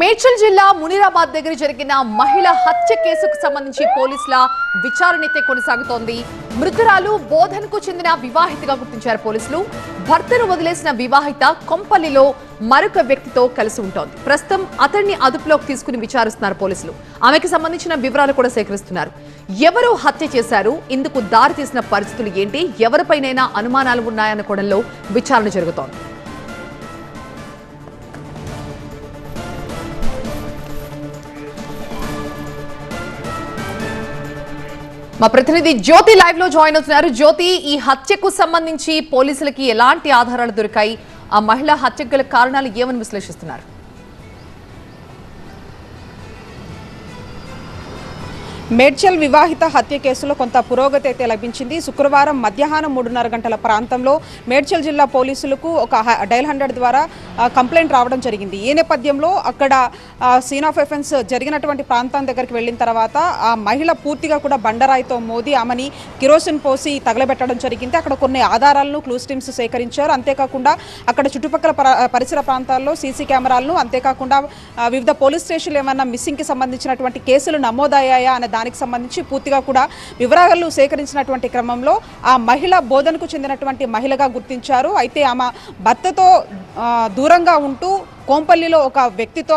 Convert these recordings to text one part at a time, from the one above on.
మేడ్చల్ జిల్లా మునిరాబాద్ దగ్గర జరిగిన మహిళ హత్య కేసుకు సంబంధించి పోలీసుల విచారణ కొనసాగుతోంది. మృతురాలు బోధన్కు చెందిన వివాహితగా గుర్తించారు పోలీసులు. భర్తను వదిలేసిన వివాహిత కొంపల్లిలో మరొక వ్యక్తితో కలిసి ఉంటోంది. ప్రస్తుతం అతన్ని అదుపులోకి తీసుకుని విచారిస్తున్నారు పోలీసులు. ఆమెకు సంబంధించిన వివరాలు కూడా సేకరిస్తున్నారు. ఎవరు హత్య చేశారు, ఇందుకు దారి తీసిన పరిస్థితులు ఏంటి, ఎవరిపైనైనా అనుమానాలు ఉన్నాయన్న కోణంలో విచారణ జరుగుతోంది. మా ప్రతినిధి జ్యోతి లైవ్ లో జాయిన్ అవుతున్నారు. జ్యోతి, ఈ హత్యకు సంబంధించి పోలీసులకి ఎలాంటి ఆధారాలు దొరికాయి? ఆ మహిళా హత్యకు గల కారణాలు ఏమని విశ్లేషిస్తున్నారు? మేడ్చల్ వివాహిత హత్య కేసులో కొంత పురోగతి అయితే లభించింది. శుక్రవారం మధ్యాహ్నం 3:30 గంటల ప్రాంతంలో మేడ్చల్ జిల్లా పోలీసులకు ఒక డయల్ 100 ద్వారా కంప్లైంట్ రావడం జరిగింది. ఈ నేపథ్యంలో అక్కడ సీన్ ఆఫ్ ఎఫెన్స్ జరిగినటువంటి ప్రాంతం దగ్గరికి వెళ్ళిన తర్వాత ఆ మహిళ పూర్తిగా కూడా బండరాయితో మోది ఆమెని కిరోసిన్ పోసి తగలబెట్టడం జరిగింది. అక్కడ కొన్ని ఆధారాలను క్లూస్ టీమ్స్ సేకరించారు. అంతేకాకుండా అక్కడ చుట్టుపక్కల పరిసర ప్రాంతాల్లో సీసీ కెమెరాలను, అంతేకాకుండా వివిధ పోలీస్ స్టేషన్లు ఏమైనా మిస్సింగ్కి సంబంధించినటువంటి కేసులు నమోదయ్యాయా అనే దానికి సంబంధించి పూర్తిగా కూడా వివరాలు సేకరించినటువంటి క్రమంలో ఆ మహిళ బోధనకు చెందినటువంటి మహిళగా గుర్తించారు. అయితే ఆమె భర్తతో దూరంగా ఉంటూ కోంపల్లిలో ఒక వ్యక్తితో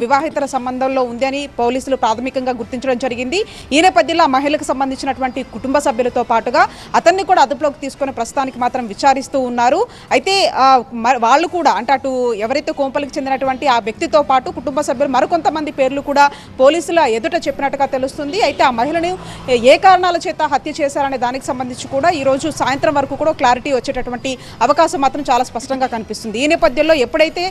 వివాహితర సంబంధంలో ఉంది అని పోలీసులు ప్రాథమికంగా గుర్తించడం జరిగింది. ఈ నేపథ్యంలో మహిళకు సంబంధించినటువంటి కుటుంబ సభ్యులతో పాటుగా అతన్ని కూడా అదుపులోకి తీసుకుని ప్రస్తుతానికి మాత్రం విచారిస్తూ ఉన్నారు. అయితే వాళ్ళు కూడా అంటే అటు ఎవరైతే కోంపల్లికి చెందినటువంటి ఆ వ్యక్తితో పాటు కుటుంబ సభ్యులు మరికొంతమంది పేర్లు కూడా పోలీసుల ఎదుట చెప్పినట్టుగా తెలుస్తుంది. అయితే ఆ మహిళను ఏ కారణాల చేత హత్య చేశారనే దానికి సంబంధించి కూడా ఈరోజు సాయంత్రం వరకు కూడా క్లారిటీ వచ్చేటటువంటి అవకాశం మాత్రం చాలా స్పష్టంగా కనిపిస్తుంది. ఈ నేపథ్యంలో ఎప్పుడైతే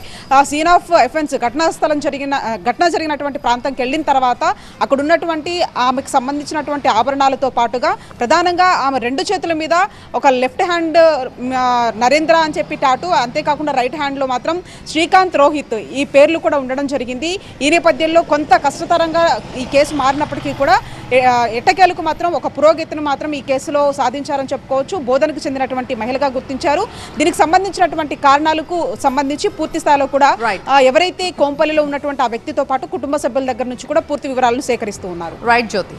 సీన్ ఆఫ్ ఎఫెన్స్ ఘటనా జరిగినటువంటి ప్రాంతంకి వెళ్ళిన తర్వాత అక్కడ ఉన్నటువంటి ఆమెకు సంబంధించినటువంటి ఆభరణాలతో పాటుగా ప్రధానంగా ఆమె 2 చేతుల మీద ఒక లెఫ్ట్ హ్యాండ్ నరేంద్ర అని చెప్పి టాటూ, అంతేకాకుండా రైట్ హ్యాండ్లో మాత్రం శ్రీకాంత్ రోహిత్ ఈ పేర్లు కూడా ఉండడం జరిగింది. ఈ నేపథ్యంలో కొంత కష్టతరంగా ఈ కేసు మారినప్పటికీ కూడా ఎట్టకేలకు మాత్రం ఒక పురోగతిని మాత్రం ఈ కేసులో సాధించారని చెప్పుకోవచ్చు. బోధనకు చెందినటువంటి మహిళగా గుర్తించారు. దీనికి సంబంధించినటువంటి కారణాలకు సంబంధించి పూర్తి స్థాయిలో కూడా ఎవరైతే కోంపల్లిలో ఉన్నటువంటి ఆ వ్యక్తితో పాటు కుటుంబ సభ్యుల దగ్గర నుంచి కూడా పూర్తి వివరాలను సేకరిస్తూ ఉన్నారు. రైట్ జ్యోతి.